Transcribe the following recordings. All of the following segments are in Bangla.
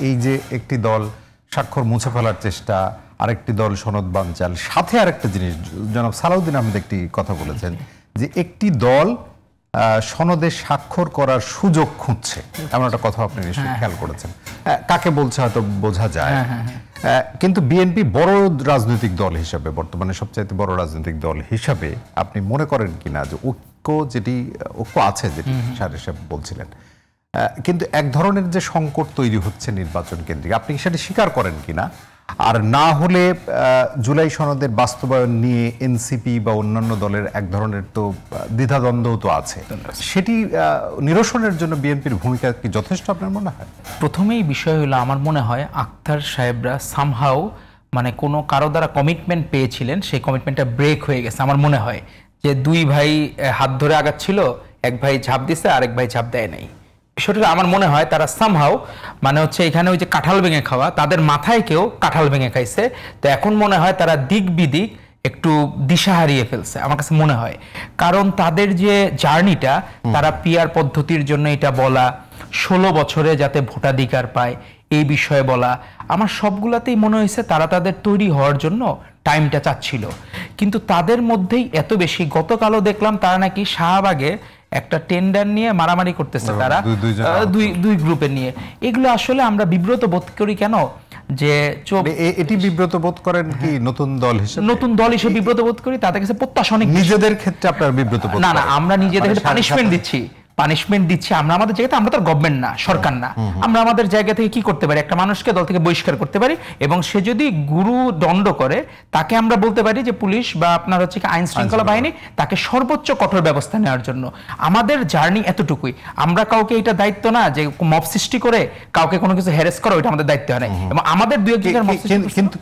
এই যে একটি দল স্বাক্ষর মুছে ফেলার চেষ্টা, আরেকটি দল সনদ বানচাল, সাথে আরেকটা জিনিস জনাব সালাউদ্দিন আহমেদ একটি কথা বলেছেন যে একটি দল সনদে স্বাক্ষর করার সুযোগ খুঁজছে, এমন একটা কথা আপনি নিশ্চয়ই খেয়াল করেছেন। কাকে বলছে হয়তো বোঝা যায়, কিন্তু বিএনপি বড় রাজনৈতিক দল হিসাবে, বর্তমানে সবচাইতে বড় রাজনৈতিক দল হিসাবে আপনি মনে করেন কিনা যে ঐক্য আছে, যেটি সাহেব বলছিলেন, কিন্তু এক ধরনের যে সংকট তৈরি হচ্ছে নির্বাচন কেন্দ্রিক, আপনি সেটা স্বীকার করেন কিনা? আর না হলে জুলাই সনদের বাস্তবায়ন নিয়ে এনসিপি বা অন্যান্য দলের এক ধরনের তো দ্বিধাদ্বন্দ্ব তো আছে, সেটি নিরসনের জন্য বিএনপির ভূমিকা কি যথেষ্ট আপনার মনে হয়? প্রথমেই বিষয় হলো, আমার মনে হয় আক্তার সাহেবরা সামহাও মানে কোনো কারো দ্বারা কমিটমেন্ট পেয়েছিলেন, সেই কমিটমেন্টটা ব্রেক হয়ে গেছে। আমার মনে হয় যে দুই ভাই হাত ধরে আগাচ্ছিল, এক ভাই ঝাঁপ দিছে, আরেক ভাই ঝাঁপ দেয় নাই। বিষয়টা আমার মনে হয় তারা সামহাও মানে হচ্ছে এখানে ওই যে কাঁঠাল ভেঙে খাওয়া, তাদের মাথায় কেউ কাঁঠাল ভেঙে খাইছে। তো এখন মনে হয় তারা দিক বিদিক একটু দিশা হারিয়ে ফেলছে আমার কাছে মনে হয়। কারণ তাদের যে জার্নিটা, তারা পিআর পদ্ধতির জন্য এটা বলা, 16 বছরে যাতে ভোটাধিকার পায় এই বিষয়ে বলা, আমার সবগুলাতেই মনে হয়েছে তারা তাদের তৈরি হওয়ার জন্য টাইমটা চাচ্ছিল। কিন্তু তাদের মধ্যেই এত বেশি, গতকালও দেখলাম তারা নাকি শাহবাগে একটা টেন্ডার নিয়ে মারামারি করতেছে, তারা দুই গ্রুপে নিয়ে। এগুলো আসলে আমরা বিব্রত বোধ করি কেন, যে এটি বিব্রত বোধ করেন কি নতুন দল হিসেবে? নতুন দল হিসেবে বিব্রত বোধ করি, তাদের কাছে প্রত্যাশা অনেক। নিজেদের ক্ষেত্রে আপনার বিব্রত বোধ? না, আমরা নিজেদের পানিশমেন্ট দিচ্ছি। আমরা আমাদের জায়গাতে, আমরা তো গভর্নমেন্ট না, সরকার না, আমরা আমাদের জায়গা থেকে কি করতে পারি, একটা মানুষকে দল থেকে বহিষ্কার করতে পারি, এবং সে যদি গুরু দণ্ড করে তাকে আমরা বলতে পারি যে পুলিশ বা আপনার হচ্ছে আইন শৃঙ্খলা বাহিনী তাকে সর্বোচ্চ কঠোর ব্যবস্থা নেওয়ার জন্য। আমাদের জার্নি এতটুকুই। আমরা কাউকে এটা দায়িত্ব না যে মব সৃষ্টি করে কাউকে কোনো কিছু হ্যারাস করা, ওইটা আমাদের দায়িত্ব হয় না। এবং আমাদের দুই একজনের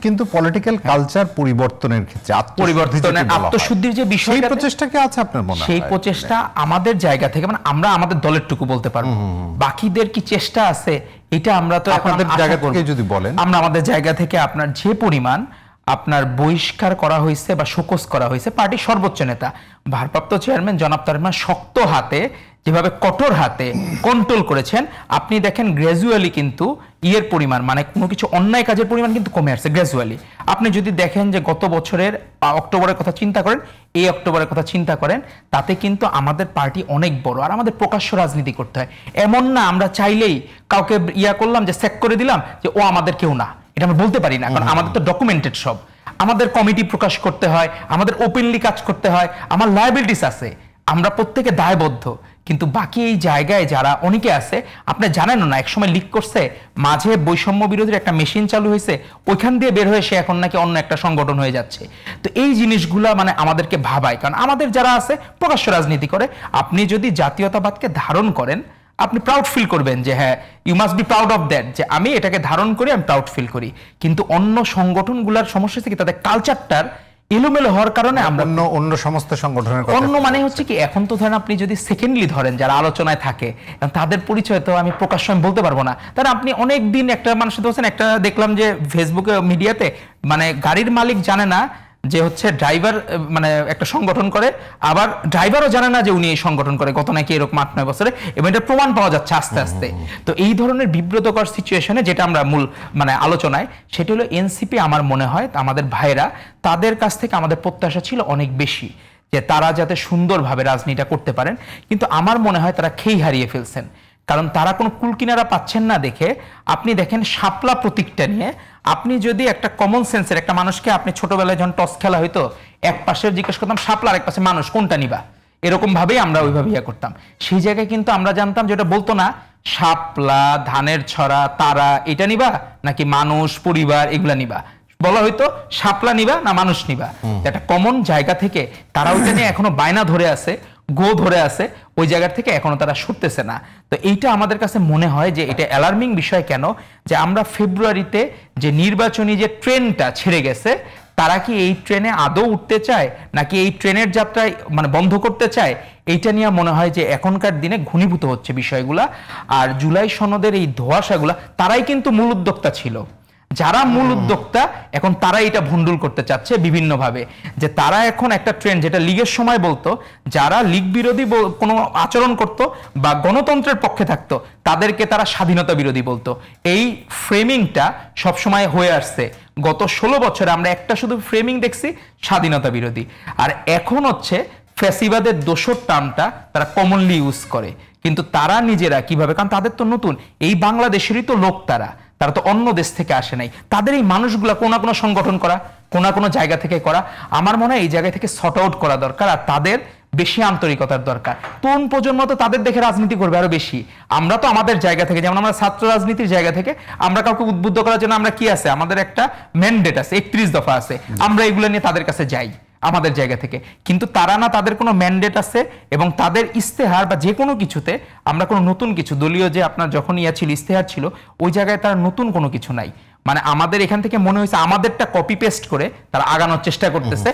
কিন্তু পলিটিক্যাল কালচার পরিবর্তনের ক্ষেত্রে আত্মশুদ্ধির যে বিষয়, সেই প্রচেষ্টা কি আছে আপনার মনে হয়? সেই প্রচেষ্টা আমাদের জায়গা থেকে, মানে আমরা আমাদের দলের টুকু বলতে পারবো, বাকিদের কি চেষ্টা আছে এটা আমরা তো আপনাদের জায়গা থেকে যদি বলেন। আমরা আমাদের জায়গা থেকে আপনার যে পরিমাণ আপনার বহিষ্কার করা হয়েছে বা শোকজ করা হয়েছে, পার্টির সর্বোচ্চ নেতা ভারপ্রাপ্ত চেয়ারম্যান জনাব তারেক রহমান শক্ত হাতে, যেভাবে কঠোর হাতে কন্ট্রোল করেছেন, আপনি দেখেন গ্র্যাজুয়ালি কিন্তু ইয়ের পরিমাণ, মানে কোনো কিছু অন্যায় কাজের পরিমাণ কিন্তু কমে আসছে গ্র্যাজুয়ালি। আপনি যদি দেখেন যে গত বছরের অক্টোবরের কথা চিন্তা করেন, এই অক্টোবরের কথা চিন্তা করেন, তাতে কিন্তু আমাদের পার্টি অনেক বড়। আর আমাদের প্রকাশ্য রাজনীতি করতে হয়, এমন না আমরা চাইলেই কাউকে ইয়া করলাম যে চেক করে দিলাম যে ও আমাদের কেউ না, এটা আমরা বলতে পারি না, কারণ আমাদের তো ডকুমেন্টেড সব। আমাদের কমিটি প্রকাশ করতে হয়, আমাদের ওপেনলি কাজ করতে হয়, আমার লায়াবিলিটিস আছে, আমরা প্রত্যেকে দায়বদ্ধ। কিন্তু বাকি এই জায়গায় যারা অনেকে আছে, আপনি জানেন না, একসময় লিক করছে মাঝে বৈষম্য বিরোধীর একটা মেশিন চালু হয়েছে, ওইখান দিয়ে বের হয়ে সে এখন নাকি অন্য একটা সংগঠন হয়ে যাচ্ছে। তো এই জিনিসগুলা মানে আমাদেরকে ভাবায়, কারণ আমাদের যারা আছে প্রকাশ্য রাজনীতি করে। আপনি যদি জাতীয়তাবাদকে ধারণ করেন, আপনি প্রাউড ফিল করবেন যে হ্যাঁ, you must be proud of that, যে আমি এটাকে ধারণ করি, আমি প্রাউড ফিল করি। কিন্তু অন্য সংগঠনগুলোর সমস্যা থেকে তাদের কালচারটার এলোমেলো হওয়ার কারণে আমরা অন্য সমস্ত সংগঠনের অন্য মানে হচ্ছে কি, এখন তো ধরেন আপনি যদি সেকেন্ডলি ধরেন যারা আলোচনায় থাকে, তাদের পরিচয় তো আমি প্রকাশ্য আমি বলতে পারবো না। তারা আপনি অনেক দিন একটা মানুষের বলছেন, একটা দেখলাম যে ফেসবুকে মিডিয়াতে, মানে গাড়ির মালিক জানে না যে হচ্ছে ড্রাইভার মানে একটা সংগঠন করে, আবার ড্রাইভারও জানে না যে উনি এই সংগঠন করে, গত নাকি এরকম 8-9 বছরে, এবং এটা প্রমাণ পাওয়া যাচ্ছে আস্তে আস্তে। তো এই ধরনের বিব্রতকর সিচুয়েশনে যেটা আমরা মূল মানে আলোচনায়, সেটা হলো এনসিপি। আমার মনে হয় আমাদের ভাইরা, তাদের কাছ থেকে আমাদের প্রত্যাশা ছিল অনেক বেশি যে তারা যাতে সুন্দরভাবে রাজনীতিটা করতে পারেন, কিন্তু আমার মনে হয় তারা খেই হারিয়ে ফেলছেন। কারণ তারা কোনো কুলকিনারা পাচ্ছেন না দেখে, আপনি দেখেন শাপলা প্রতীকটা নিয়ে, আপনি যদি একটা কমন সেন্সের একটা মানুষকে, আপনি ছোটবেলায় যখন টস খেলা হইতো, এক পাশে জিজ্ঞেস করতাম শাপলা, আরেক পাশে মানুষ, কোনটা নিবা, এরকম ভাবেই আমরা ওইভাবে ইয়া করতাম। সেই জায়গায় কিন্তু আমরা জানতাম যেটা বলতো না শাপলা, ধানের ছড়া, তারা, এটা নিবা নাকি মানুষ, পরিবার, এগুলা নিবা, বলা হয়তো শাপলা নিবা না মানুষ নিবা। একটা কমন জায়গা থেকে তারা ওইটা নিয়ে এখনো বায়না ধরে আছে, গো ধরে আছে, ওই জায়গা থেকে এখনো তারা সরতেছে না। তো এইটা আমাদের কাছে মনে হয় যে এটা অ্যালার্মিং বিষয়। কেন যে আমরা ফেব্রুয়ারিতে যে নির্বাচনী যে ট্রেনটা ছেড়ে গেছে, তারা কি এই ট্রেনে আদৌ উঠতে চায় নাকি এই ট্রেনের যাত্রায় মানে বন্ধ করতে চায়, এইটা নিয়ে মনে হয় যে এখনকার দিনে ঘনীভূত হচ্ছে বিষয়গুলা। আর জুলাই সনদের এই ধোঁয়াশাগুলা, তারাই কিন্তু মূল উদ্যোক্তা ছিল। যারা মূল উদ্যোক্তা এখন তারা এটা ভন্ডুল করতে চাচ্ছে বিভিন্নভাবে, যে তারা এখন একটা ট্রেন্ড, যেটা লীগের সময় বলতো, যারা লীগ বিরোধী কোনো আচরণ করত বা গণতন্ত্রের পক্ষে থাকতো তাদেরকে তারা স্বাধীনতা বিরোধী বলতো। এই ফ্রেমিংটা সবসময় হয়ে আসছে। গত 16 বছরে আমরা একটা শুধু ফ্রেমিং দেখছি, স্বাধীনতা বিরোধী। আর এখন হচ্ছে ফ্যাসিবাদের দোসর টার্মটা তারা কমনলি ইউজ করে, কিন্তু তারা নিজেরা কিভাবে, কারণ তাদের তো নতুন, এই বাংলাদেশেরই তো লোক, তারা তো অন্য দেশ থেকে আসে নাই। তাদের এই মানুষগুলা কোনো না কোনো সংগঠন করা, কোনো না কোনো জায়গা থেকে করা, আমার মনে হয় এই জায়গা থেকে সর্ট আউট করা দরকার। আর তাদের বেশি আন্তরিকতার দরকার। তরুণ প্রজন্ম তো তাদের দেখে রাজনীতি করবে আরো বেশি। আমরা তো আমাদের জায়গা থেকে, যেমন আমরা ছাত্র রাজনীতির জায়গা থেকে আমরা কাউকে উদ্বুদ্ধ করার জন্য আমরা কি আছে, আমাদের একটা ম্যান্ডেট আছে, 31 দফা আছে, আমরা এগুলো নিয়ে তাদের কাছে যাই আমাদের জায়গা থেকে। কিন্তু তারা না, তাদের কোনো ম্যান্ডেট আছে এবং তাদের ইস্তেহার বা যে কোনো কিছুতে আমরা কোনো নতুন কিছু, দলীয় যে আপনার যখন ছিল ইস্তেহার ছিল, ওই জায়গায় তার নতুন কোনো কিছু নাই। মানে আমাদের এখান থেকে মনে হয়েছে আমাদেরটা কপি পেস্ট করে তারা আগানোর চেষ্টা করতেছে।